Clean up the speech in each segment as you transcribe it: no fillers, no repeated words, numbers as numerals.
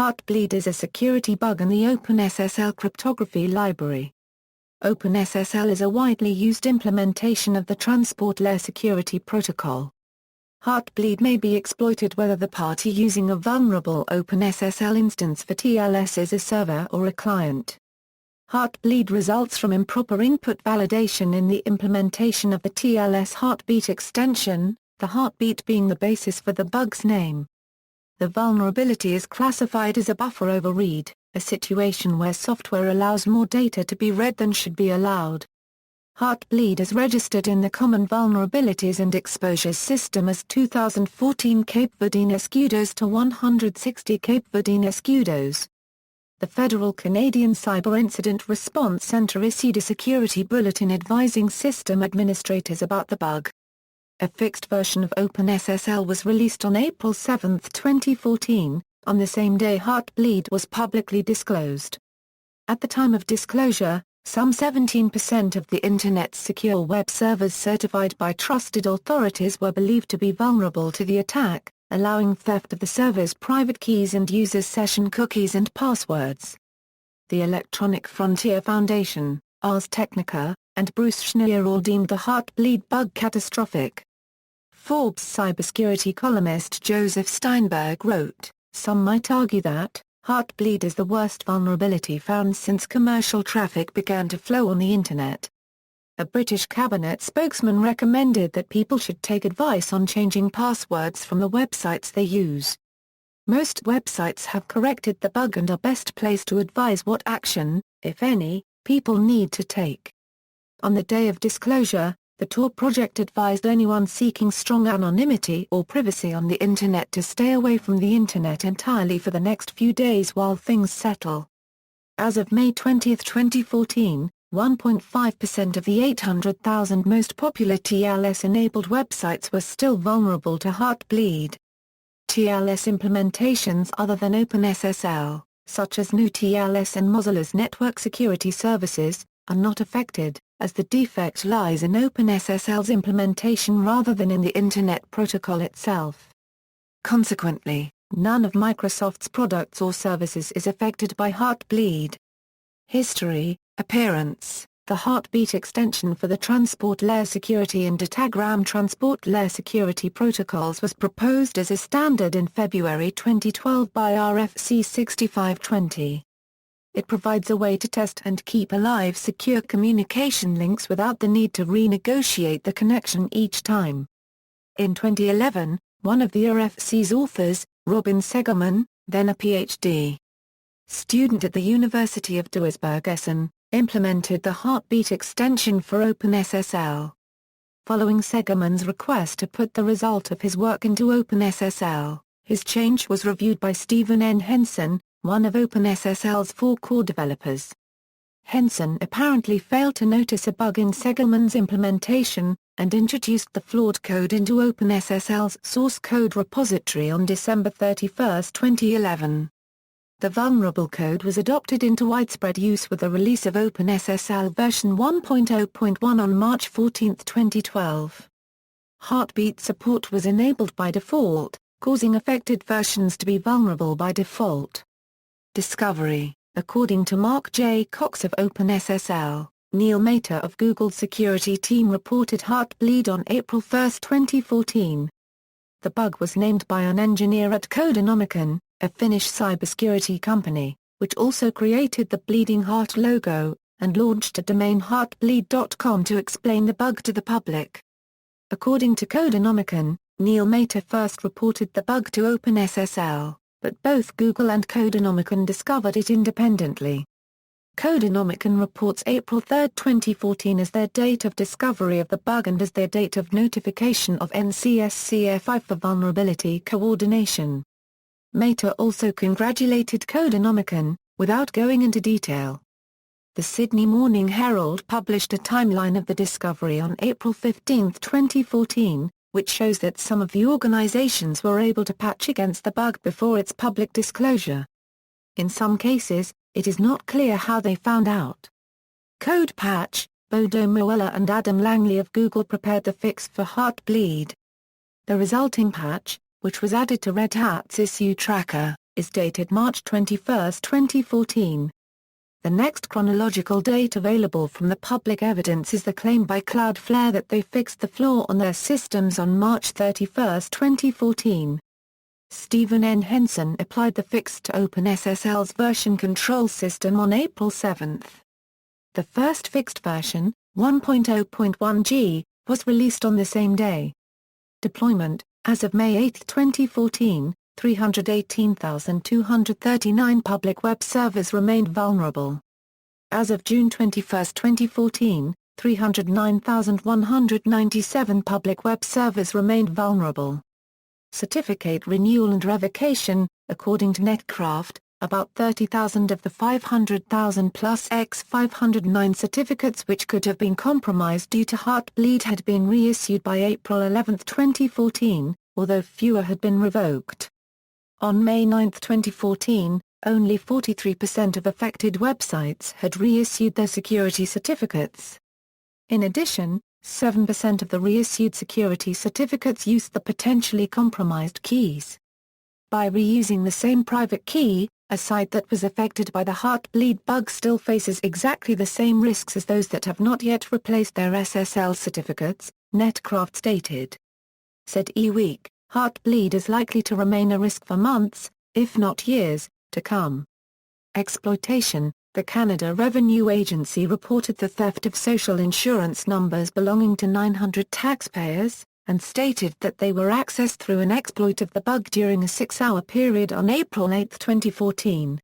Heartbleed is a security bug in the OpenSSL cryptography library. OpenSSL is a widely used implementation of the transport layer security protocol. Heartbleed may be exploited whether the party using a vulnerable OpenSSL instance for TLS is a server or a client. Heartbleed results from improper input validation in the implementation of the TLS heartbeat extension, the heartbeat being the basis for the bug's name. The vulnerability is classified as a buffer overread, a situation where software allows more data to be read than should be allowed. Heartbleed is registered in the Common Vulnerabilities and Exposures system as 2014 Cape Verdean escudos to 160 Cape Verdean escudos. The Federal Canadian Cyber Incident Response Centre issued a security bulletin advising system administrators about the bug. A fixed version of OpenSSL was released on April 7, 2014, on the same day Heartbleed was publicly disclosed. At the time of disclosure, some 17% of the Internet's secure web servers certified by trusted authorities were believed to be vulnerable to the attack, allowing theft of the server's private keys and users' session cookies and passwords. The Electronic Frontier Foundation, Ars Technica, and Bruce Schneier all deemed the Heartbleed bug catastrophic. Forbes cybersecurity columnist Joseph Steinberg wrote, "Some might argue that, Heartbleed is the worst vulnerability found since commercial traffic began to flow on the Internet." A British cabinet spokesman recommended that people should take advice on changing passwords from the websites they use. Most websites have corrected the bug and are best placed to advise what action, if any, people need to take. On the day of disclosure, the Tor project advised anyone seeking strong anonymity or privacy on the Internet to stay away from the Internet entirely for the next few days while things settle. As of May 20, 2014, 1.5% of the 800,000 most popular TLS-enabled websites were still vulnerable to Heartbleed. TLS implementations other than OpenSSL, such as GNU TLS and Mozilla's network security services, are not affected, as the defect lies in OpenSSL's implementation rather than in the Internet Protocol itself. Consequently, none of Microsoft's products or services is affected by Heartbleed. History, appearance. The Heartbeat extension for the Transport Layer Security and Datagram Transport Layer Security Protocols was proposed as a standard in February 2012 by RFC 6520. It provides a way to test and keep alive secure communication links without the need to renegotiate the connection each time. In 2011, one of the RFC's authors, Robin Segelman, then a Ph.D. student at the University of Duisburg-Essen, implemented the Heartbeat extension for OpenSSL. Following Segelman's request to put the result of his work into OpenSSL, his change was reviewed by Stephen N. Henson, one of OpenSSL's 4 core developers. Henson apparently failed to notice a bug in Segelman's implementation, and introduced the flawed code into OpenSSL's source code repository on December 31, 2011. The vulnerable code was adopted into widespread use with the release of OpenSSL version 1.0.1 on March 14, 2012. Heartbeat support was enabled by default, causing affected versions to be vulnerable by default. Discovery. According to Mark J. Cox of OpenSSL, Neil Mater of Google's security team reported Heartbleed on April 1, 2014. The bug was named by an engineer at Codenomicon, a Finnish cybersecurity company, which also created the Bleeding Heart logo, and launched a domain heartbleed.com to explain the bug to the public. According to Codenomicon, Neil Mater first reported the bug to OpenSSL, but both Google and Codenomicon discovered it independently. Codenomicon reports April 3, 2014 as their date of discovery of the bug and as their date of notification of NCSCFI for vulnerability coordination. Mater also congratulated Codenomicon, without going into detail. The Sydney Morning Herald published a timeline of the discovery on April 15, 2014, which shows that some of the organizations were able to patch against the bug before its public disclosure. In some cases, it is not clear how they found out. Code Patch, Bodo Moella and Adam Langley of Google prepared the fix for Heartbleed. The resulting patch, which was added to Red Hat's issue tracker, is dated March 21, 2014. The next chronological date available from the public evidence is the claim by Cloudflare that they fixed the flaw on their systems on March 31, 2014. Stephen N. Henson applied the fix to OpenSSL's version control system on April 7. The first fixed version, 1.0.1g, was released on the same day. Deployment: as of May 8, 2014, 318,239 public web servers remained vulnerable. As of June 21, 2014, 309,197 public web servers remained vulnerable. Certificate renewal and revocation: according to Netcraft, about 30,000 of the 500,000 plus X509 certificates which could have been compromised due to Heartbleed had been reissued by April 11, 2014, although fewer had been revoked. On May 9, 2014, only 43% of affected websites had reissued their security certificates. In addition, 7% of the reissued security certificates used the potentially compromised keys. By reusing the same private key, a site that was affected by the Heartbleed bug still faces exactly the same risks as those that have not yet replaced their SSL certificates, Netcraft stated. Said eWeek, Heartbleed is likely to remain a risk for months, if not years, to come. Exploitation: the Canada Revenue Agency reported the theft of social insurance numbers belonging to 900 taxpayers, and stated that they were accessed through an exploit of the bug during a 6-hour period on April 8, 2014.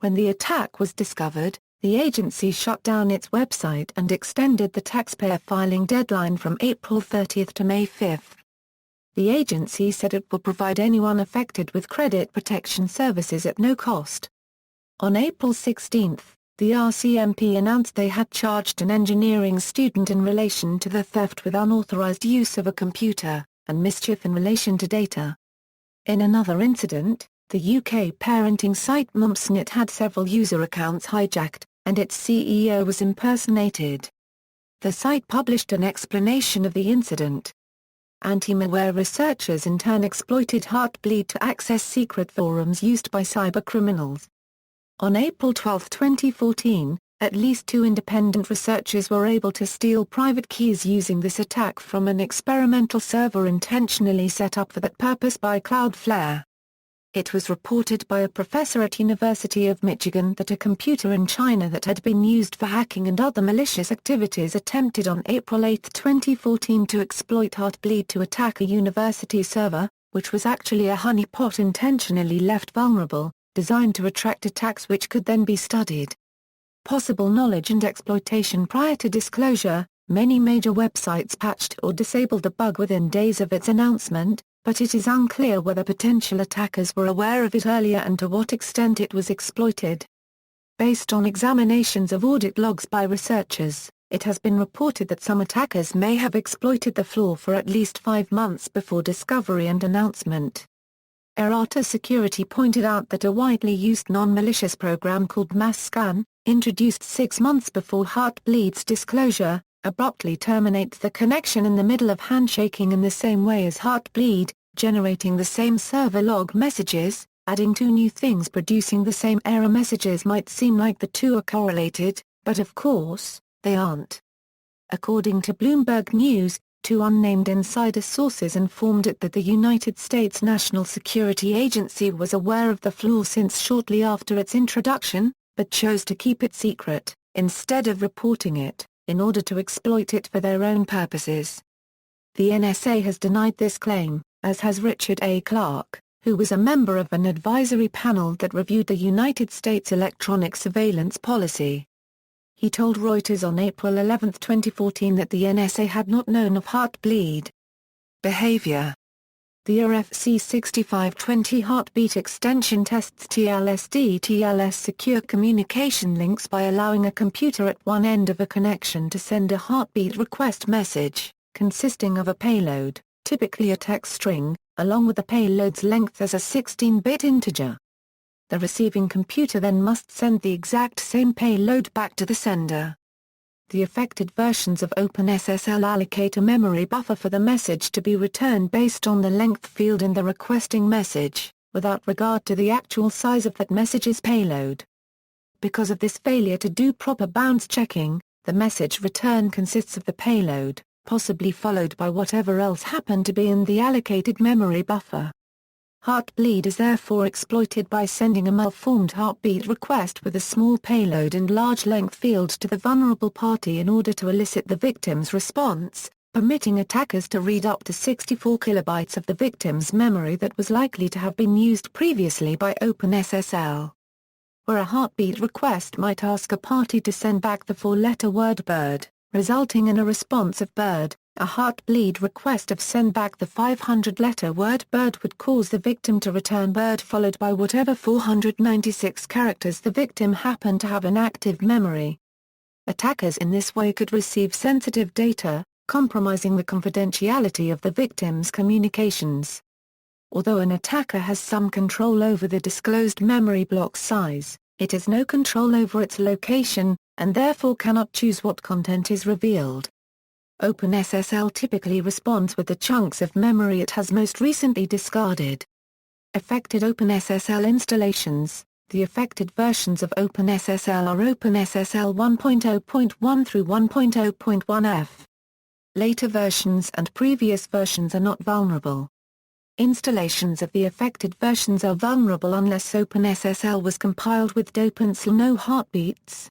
When the attack was discovered, the agency shut down its website and extended the taxpayer filing deadline from April 30 to May 5. The agency said it will provide anyone affected with credit protection services at no cost. On April 16, the RCMP announced they had charged an engineering student in relation to the theft with unauthorized use of a computer, and mischief in relation to data. In another incident, the UK parenting site Mumsnet had several user accounts hijacked, and its CEO was impersonated. The site published an explanation of the incident. Anti-malware researchers in turn exploited Heartbleed to access secret forums used by cybercriminals. On April 12, 2014, at least 2 independent researchers were able to steal private keys using this attack from an experimental server intentionally set up for that purpose by Cloudflare. It was reported by a professor at University of Michigan that a computer in China that had been used for hacking and other malicious activities attempted on April 8, 2014 to exploit Heartbleed to attack a university server, which was actually a honeypot intentionally left vulnerable, designed to attract attacks which could then be studied. Possible knowledge and exploitation: prior to disclosure, many major websites patched or disabled the bug within days of its announcement, but it is unclear whether potential attackers were aware of it earlier and to what extent it was exploited. Based on examinations of audit logs by researchers, it has been reported that some attackers may have exploited the flaw for at least 5 months before discovery and announcement. Errata Security pointed out that a widely used non-malicious program called MassScan, introduced 6 months before Heartbleed's disclosure, abruptly terminates the connection in the middle of handshaking in the same way as Heartbleed, generating the same server log messages. Adding 2 new things producing the same error messages might seem like the two are correlated, but of course, they aren't. According to Bloomberg News, 2 unnamed insider sources informed it that the United States National Security Agency was aware of the flaw since shortly after its introduction, but chose to keep it secret, instead of reporting it, in order to exploit it for their own purposes. The NSA has denied this claim, as has Richard A. Clarke, who was a member of an advisory panel that reviewed the United States electronic surveillance policy. He told Reuters on April 11, 2014 that the NSA had not known of Heartbleed behavior. The RFC 6520 Heartbeat extension tests TLS secure communication links by allowing a computer at one end of a connection to send a heartbeat request message, consisting of a payload, typically a text string, along with the payload's length as a 16-bit integer. The receiving computer then must send the exact same payload back to the sender. The affected versions of OpenSSL allocate a memory buffer for the message to be returned based on the length field in the requesting message. without regard to the actual size of that message's payload. Because of this failure to do proper bounds checking, the message return consists of the payload, possibly followed by whatever else happened to be in the allocated memory buffer. Heartbleed is therefore exploited by sending a malformed heartbeat request with a small payload and large length field to the vulnerable party in order to elicit the victim's response, permitting attackers to read up to 64 kilobytes of the victim's memory that was likely to have been used previously by OpenSSL. Where a heartbeat request might ask a party to send back the four-letter word bird, resulting in a response of bird, a heartbleed request of send back the 500-letter word bird would cause the victim to return bird followed by whatever 496 characters the victim happened to have in active memory. Attackers in this way could receive sensitive data, compromising the confidentiality of the victim's communications. Although an attacker has some control over the disclosed memory block size, it has no control over its location, and therefore cannot choose what content is revealed. OpenSSL typically responds with the chunks of memory it has most recently discarded. Affected OpenSSL installations. The affected versions of OpenSSL are OpenSSL 1.0.1 through 1.0.1f. Later versions and previous versions are not vulnerable. Installations of the affected versions are vulnerable unless OpenSSL was compiled with OpenSSL no heartbeats.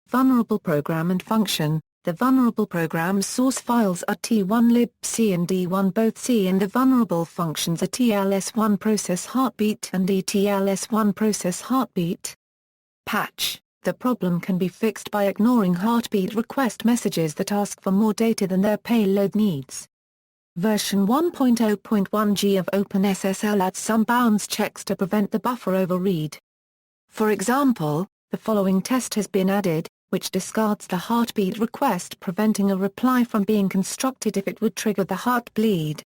Vulnerable program and function. The vulnerable program source files are T1 libc and D1 both C and the vulnerable functions are TLS1 process heartbeat and ETLS1 process heartbeat. Patch. The problem can be fixed by ignoring heartbeat request messages that ask for more data than their payload needs. Version 1.0.1g of OpenSSL adds some bounds checks to prevent the buffer overread. For example, the following test has been added, which discards the heartbeat request preventing a reply from being constructed if it would trigger the heartbleed.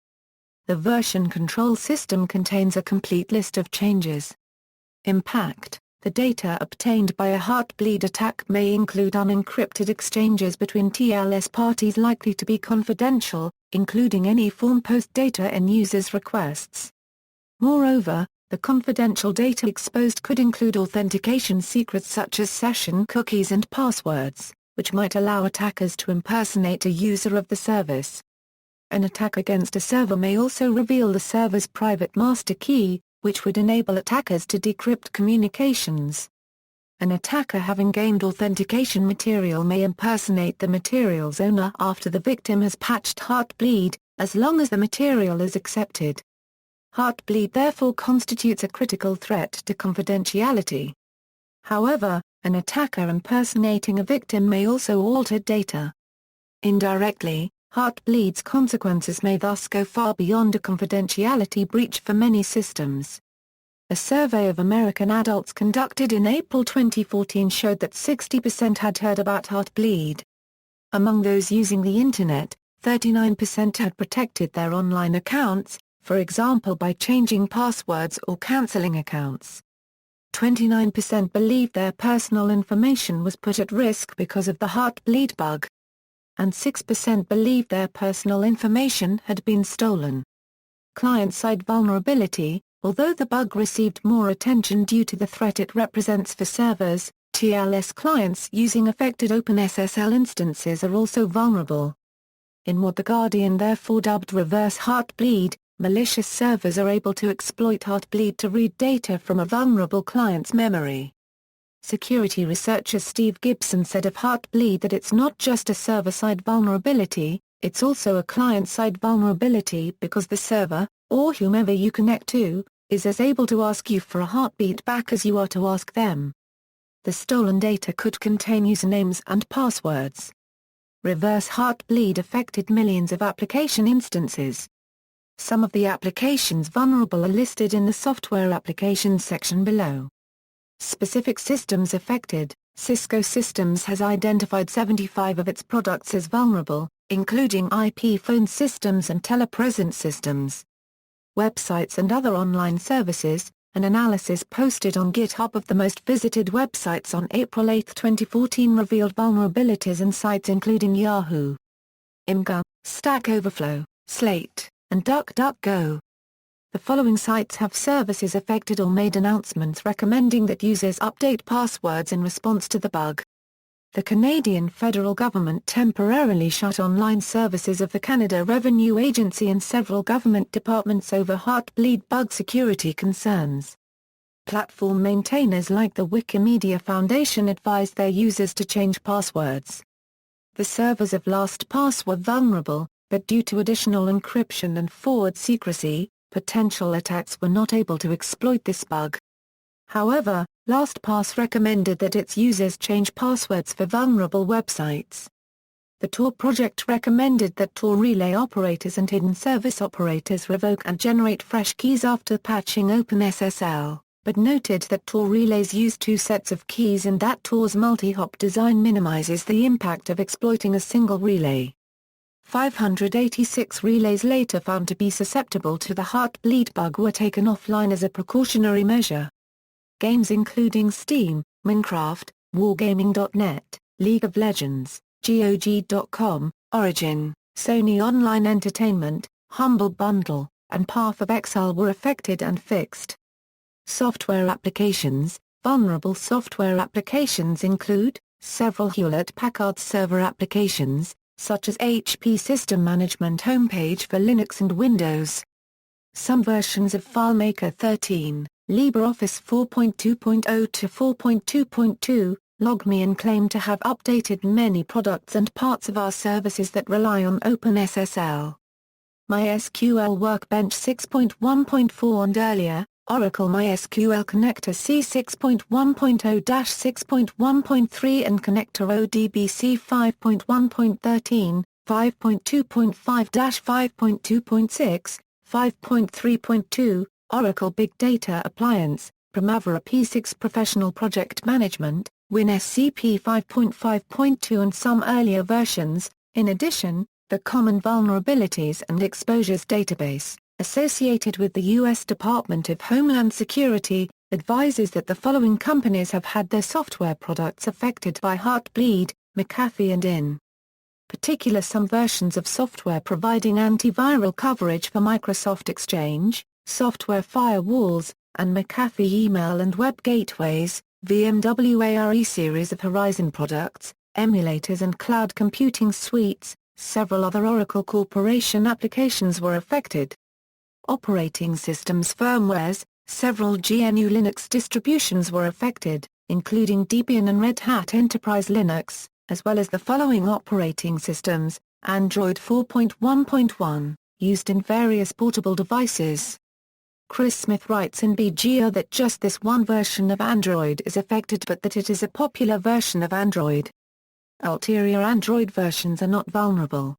The version control system contains a complete list of changes. Impact. The data obtained by a heartbleed attack may include unencrypted exchanges between TLS parties likely to be confidential, including any form post data in users' requests. Moreover, the confidential data exposed could include authentication secrets such as session cookies and passwords, which might allow attackers to impersonate a user of the service. An attack against a server may also reveal the server's private master key, which would enable attackers to decrypt communications. An attacker having gained authentication material may impersonate the material's owner after the victim has patched Heartbleed, as long as the material is accepted. Heartbleed therefore constitutes a critical threat to confidentiality. However, an attacker impersonating a victim may also alter data. Indirectly, Heartbleed's consequences may thus go far beyond a confidentiality breach for many systems. A survey of American adults conducted in April 2014 showed that 60% had heard about Heartbleed. Among those using the Internet, 39% had protected their online accounts, for example by changing passwords or canceling accounts. 29% believed their personal information was put at risk because of the Heartbleed bug. And 6% believed their personal information had been stolen. Client-side vulnerability. Although the bug received more attention due to the threat it represents for servers, TLS clients using affected OpenSSL instances are also vulnerable. In what The Guardian therefore dubbed reverse Heartbleed, malicious servers are able to exploit Heartbleed to read data from a vulnerable client's memory. Security researcher Steve Gibson said of Heartbleed that it's not just a server-side vulnerability, it's also a client-side vulnerability because the server, or whomever you connect to, is as able to ask you for a heartbeat back as you are to ask them. The stolen data could contain usernames and passwords. Reverse Heartbleed affected millions of application instances. Some of the applications vulnerable are listed in the Software Applications section below. Specific systems affected. Cisco Systems has identified 75 of its products as vulnerable, including IP phone systems and telepresence systems. Websites and other online services. An analysis posted on GitHub of the most visited websites on April 8, 2014 revealed vulnerabilities in sites including Yahoo, Imgur, Stack Overflow, Slate, and DuckDuckGo. The following sites have services affected or made announcements recommending that users update passwords in response to the bug. The Canadian federal government temporarily shut online services of the Canada Revenue Agency and several government departments over Heartbleed bug security concerns. Platform maintainers like the Wikimedia Foundation advised their users to change passwords. The servers of LastPass were vulnerable, but due to additional encryption and forward secrecy, potential attacks were not able to exploit this bug. However, LastPass recommended that its users change passwords for vulnerable websites. The Tor project recommended that Tor relay operators and hidden service operators revoke and generate fresh keys after patching OpenSSL, but noted that Tor relays use two sets of keys and that Tor's multi-hop design minimizes the impact of exploiting a single relay. 586 relays later found to be susceptible to the Heartbleed bug were taken offline as a precautionary measure. Games including Steam, Minecraft, Wargaming.net, League of Legends, GOG.com, Origin, Sony Online Entertainment, Humble Bundle, and Path of Exile were affected and fixed. Software applications. Vulnerable software applications include several Hewlett-Packard server applications, such as HP System Management Homepage for Linux and Windows. Some versions of FileMaker 13, LibreOffice 4.2.0 to 4.2.2, LogMeIn claim to have updated many products and parts of our services that rely on OpenSSL. MySQL Workbench 6.1.4 and earlier, Oracle MySQL Connector C 6.1.0-6.1.3 and Connector ODBC 5.1.13, 5.2.5-5.2.6, 5.3.2, Oracle Big Data Appliance, Primavera P6 Professional Project Management, WinSCP 5.5.2 and some earlier versions. In addition, the Common Vulnerabilities and Exposures database, associated with the U.S. Department of Homeland Security, advises that the following companies have had their software products affected by Heartbleed, McAfee and in particular some versions of software providing antiviral coverage for Microsoft Exchange, software firewalls, and McAfee email and web gateways, VMware series of Horizon products, emulators and cloud computing suites. Several other Oracle Corporation applications were affected. Operating systems firmwares. Several GNU Linux distributions were affected, including Debian and Red Hat Enterprise Linux, as well as the following operating systems: Android 4.1.1, used in various portable devices. Chris Smith writes in BGR that just this one version of Android is affected but that it is a popular version of Android. Ulterior Android versions are not vulnerable.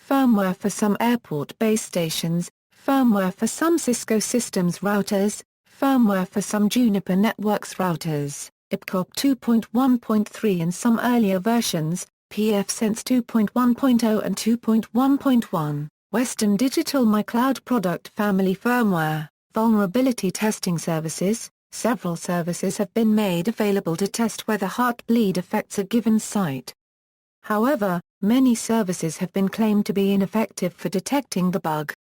Firmware for some airport base stations, firmware for some Cisco systems routers, firmware for some Juniper Networks routers, IPCOP 2.1.3 and some earlier versions, pfSense 2.1.0 and 2.1.1, Western Digital MyCloud product family firmware, vulnerability testing services. Several services have been made available to test whether Heartbleed affects a given site. However, many services have been claimed to be ineffective for detecting the bug.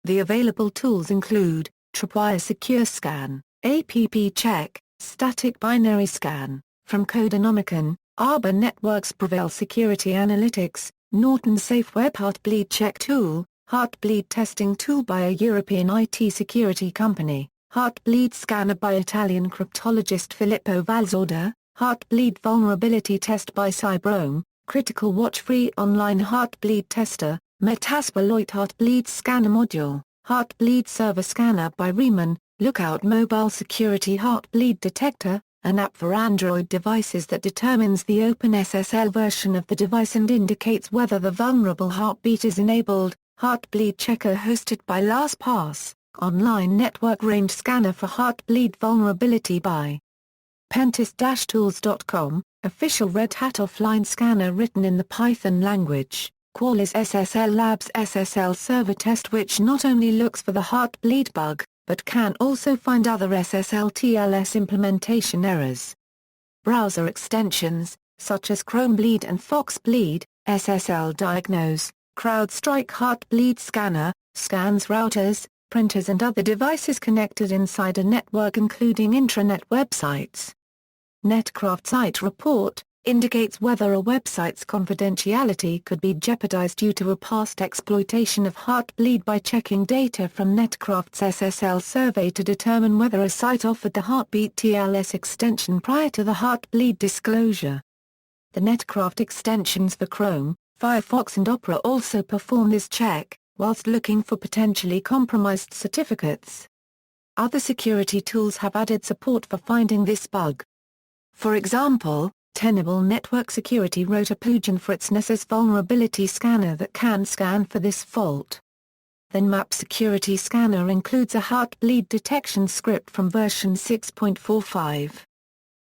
The available tools include Tripwire Secure Scan, APP Check, Static Binary Scan, from Codenomicon, Arbor Networks Prevail Security Analytics, Norton Safe Web Heartbleed Check Tool, Heartbleed Testing Tool by a European IT security company, Heartbleed Scanner by Italian cryptologist Filippo Valzorda, Heartbleed Vulnerability Test by Cybrome, Critical Watch Free Online Heartbleed Tester, Metasploit Heartbleed Scanner Module, Heartbleed Server Scanner by Riemann, Lookout Mobile Security Heartbleed Detector, an app for Android devices that determines the OpenSSL version of the device and indicates whether the vulnerable heartbeat is enabled, Heartbleed Checker hosted by LastPass, online network range scanner for Heartbleed vulnerability by Pentest-tools.com, official Red Hat offline scanner written in the Python language, Qualys SSL Labs SSL server test which not only looks for the Heartbleed bug, but can also find other SSL TLS implementation errors. Browser extensions, such as Chromebleed and Foxbleed, SSL Diagnose, CrowdStrike Heartbleed Scanner, scans routers, printers and other devices connected inside a network including intranet websites. Netcraft Site Report indicates whether a website's confidentiality could be jeopardized due to a past exploitation of Heartbleed by checking data from Netcraft's SSL survey to determine whether a site offered the Heartbeat TLS extension prior to the Heartbleed disclosure. The Netcraft extensions for Chrome, Firefox and Opera also perform this check, whilst looking for potentially compromised certificates. Other security tools have added support for finding this bug. For example, Tenable Network Security wrote a plugin for its Nessus vulnerability scanner that can scan for this fault. The Nmap Security Scanner includes a Heartbleed detection script from version 6.45.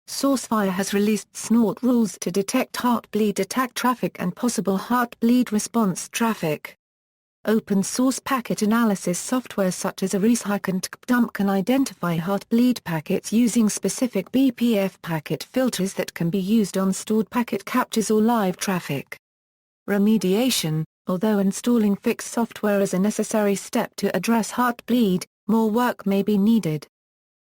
SourceFire has released snort rules to detect Heartbleed attack traffic and possible Heartbleed response traffic. Open-source packet analysis software such as Eresehack and TkDump can identify Heartbleed packets using specific BPF packet filters that can be used on stored packet captures or live traffic. Remediation: although installing fixed software is a necessary step to address Heartbleed, more work may be needed.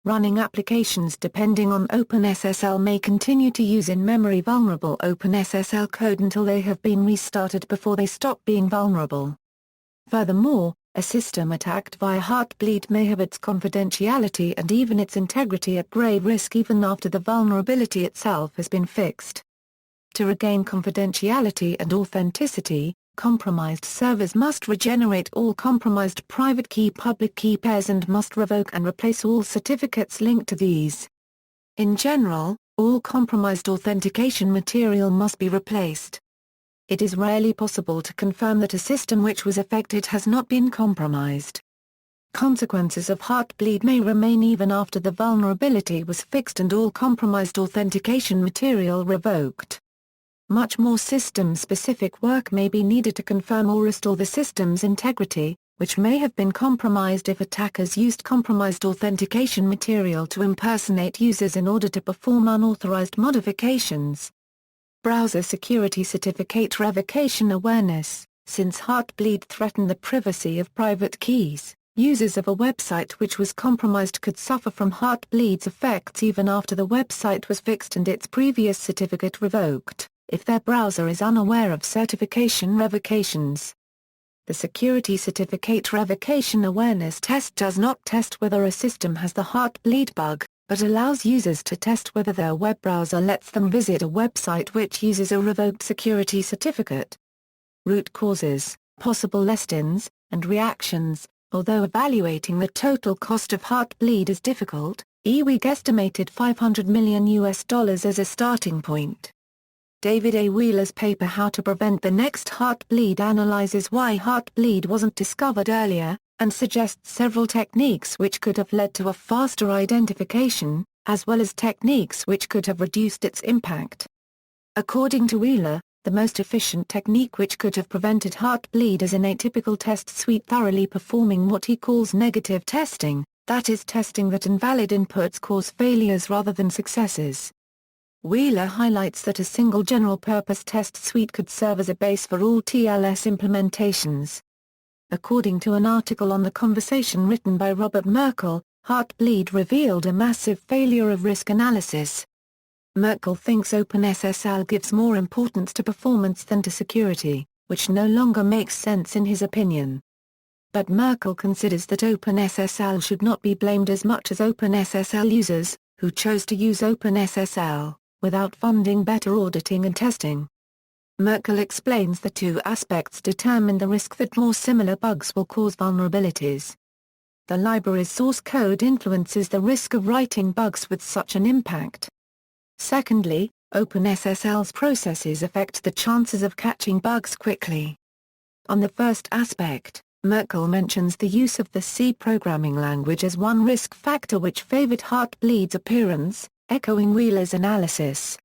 Running applications depending on OpenSSL may continue to use in-memory vulnerable OpenSSL code until they have been restarted before they stop being vulnerable. Furthermore, a system attacked via Heartbleed may have its confidentiality and even its integrity at grave risk even after the vulnerability itself has been fixed. To regain confidentiality and authenticity, compromised servers must regenerate all compromised private key public key pairs and must revoke and replace all certificates linked to these. In general, all compromised authentication material must be replaced. It is rarely possible to confirm that a system which was affected has not been compromised. Consequences of Heartbleed may remain even after the vulnerability was fixed and all compromised authentication material revoked. Much more system-specific work may be needed to confirm or restore the system's integrity, which may have been compromised if attackers used compromised authentication material to impersonate users in order to perform unauthorized modifications. Browser Security Certificate Revocation Awareness: since Heartbleed threatened the privacy of private keys, users of a website which was compromised could suffer from Heartbleed's effects even after the website was fixed and its previous certificate revoked, if their browser is unaware of certification revocations. The Security Certificate Revocation Awareness Test does not test whether a system has the Heartbleed bug, but allows users to test whether their web browser lets them visit a website which uses a revoked security certificate. Root causes, possible lessons, and reactions: although evaluating the total cost of Heartbleed is difficult, eWeek estimated $500 million as a starting point. David A. Wheeler's paper How to Prevent the Next Heartbleed analyzes why Heartbleed wasn't discovered earlier, and suggests several techniques which could have led to a faster identification, as well as techniques which could have reduced its impact. According to Wheeler, the most efficient technique which could have prevented Heartbleed is an atypical test suite thoroughly performing what he calls negative testing, that is testing that invalid inputs cause failures rather than successes. Wheeler highlights that a single general-purpose test suite could serve as a base for all TLS implementations. According to an article on The Conversation written by Robert Merkel, Heartbleed revealed a massive failure of risk analysis. Merkel thinks OpenSSL gives more importance to performance than to security, which no longer makes sense in his opinion. But Merkel considers that OpenSSL should not be blamed as much as OpenSSL users, who chose to use OpenSSL, without funding better auditing and testing. Merkel explains the two aspects determine the risk that more similar bugs will cause vulnerabilities. The library's source code influences the risk of writing bugs with such an impact. Secondly, OpenSSL's processes affect the chances of catching bugs quickly. On the first aspect, Merkel mentions the use of the C programming language as one risk factor which favored Heartbleed's appearance, echoing Wheeler's analysis.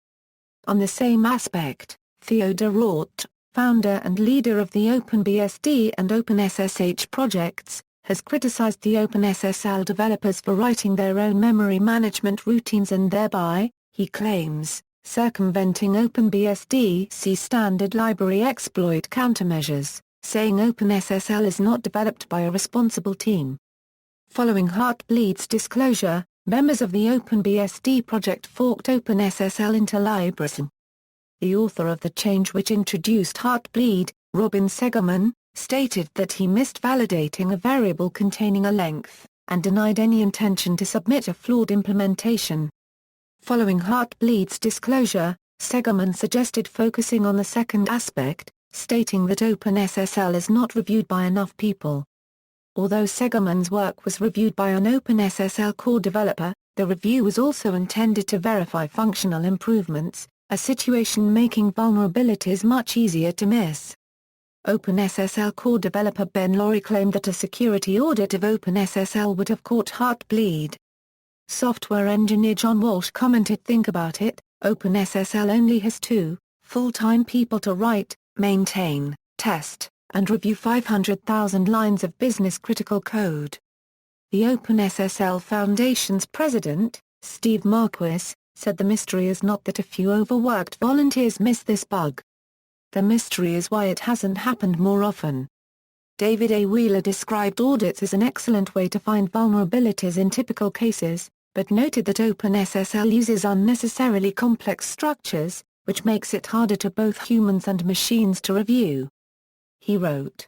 On the same aspect, Theodor Rort, founder and leader of the OpenBSD and OpenSSH projects, has criticized the OpenSSL developers for writing their own memory management routines and thereby, he claims, circumventing OpenBSD's standard library exploit countermeasures, saying OpenSSL is not developed by a responsible team. Following Heartbleed's disclosure, members of the OpenBSD project forked OpenSSL into libres. The author of the change which introduced Heartbleed, Robin Segerman, stated that he missed validating a variable containing a length, and denied any intention to submit a flawed implementation. Following Heartbleed's disclosure, Segerman suggested focusing on the second aspect, stating that OpenSSL is not reviewed by enough people. Although Segerman's work was reviewed by an OpenSSL core developer, the review was also intended to verify functional improvements, a situation making vulnerabilities much easier to miss. OpenSSL core developer Ben Laurie claimed that a security audit of OpenSSL would have caught Heartbleed. Software engineer John Walsh commented, "Think about it, OpenSSL only has 2 full-time people to write, maintain, test, and review 500,000 lines of business-critical code." The OpenSSL Foundation's president, Steve Marquis, said the mystery is not that a few overworked volunteers missed this bug. The mystery is why it hasn't happened more often. David A. Wheeler described audits as an excellent way to find vulnerabilities in typical cases, but noted that OpenSSL uses unnecessarily complex structures, which makes it harder to both humans and machines to review. He wrote,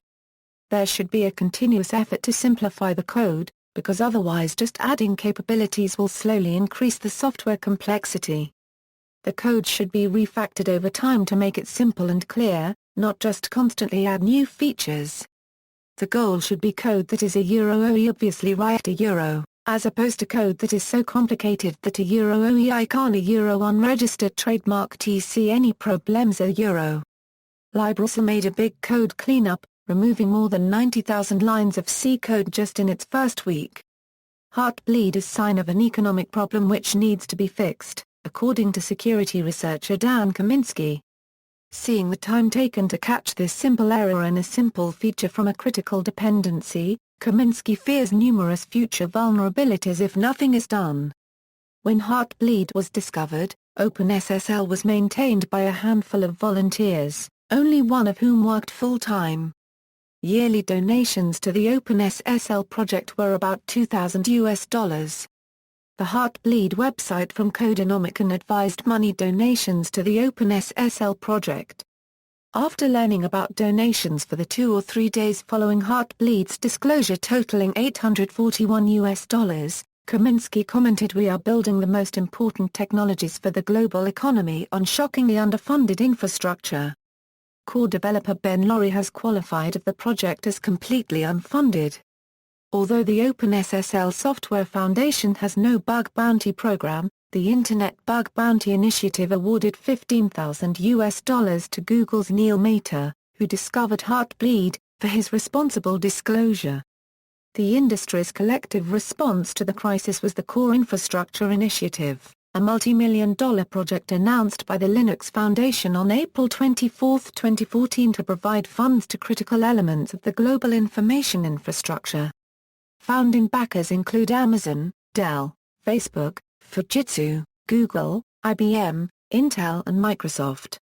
"There should be a continuous effort to simplify the code, because otherwise just adding capabilities will slowly increase the software complexity. The code should be refactored over time to make it simple and clear, not just constantly add new features. The goal should be code that is obviously right as opposed to code that is so complicated that I can't unregistered trademark TC any problems Libres made a big code cleanup, removing more than 90,000 lines of C code just in its first week. Heartbleed is sign of an economic problem which needs to be fixed, according to security researcher Dan Kaminsky. Seeing the time taken to catch this simple error in a simple feature from a critical dependency, Kaminsky fears numerous future vulnerabilities if nothing is done. When Heartbleed was discovered, OpenSSL was maintained by a handful of volunteers, only one of whom worked full-time. Yearly donations to the OpenSSL project were about $2,000. The Heartbleed website from Codenomicon advised money donations to the OpenSSL project. After learning about donations for the 2 or 3 days following Heartbleed's disclosure totaling $841, Kaminsky commented, "We are building the most important technologies for the global economy on shockingly underfunded infrastructure." Core developer Ben Laurie has qualified the project as completely unfunded. Although the OpenSSL Software Foundation has no bug bounty program, the Internet Bug Bounty Initiative awarded $15,000 to Google's Neil Mater, who discovered Heartbleed, for his responsible disclosure. The industry's collective response to the crisis was the Core Infrastructure Initiative, a multi-million-dollar project announced by the Linux Foundation on April 24, 2014 to provide funds to critical elements of the global information infrastructure. Founding backers include Amazon, Dell, Facebook, Fujitsu, Google, IBM, Intel and Microsoft.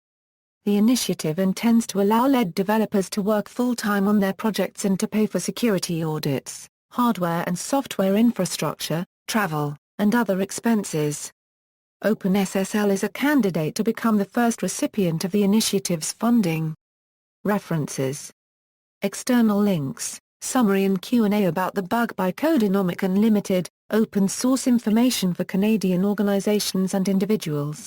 The initiative intends to allow lead developers to work full-time on their projects and to pay for security audits, hardware and software infrastructure, travel, and other expenses. OpenSSL is a candidate to become the first recipient of the initiative's funding. References. External links, summary and Q&A about the bug by Codenomicon Limited, open source information for Canadian organizations and individuals.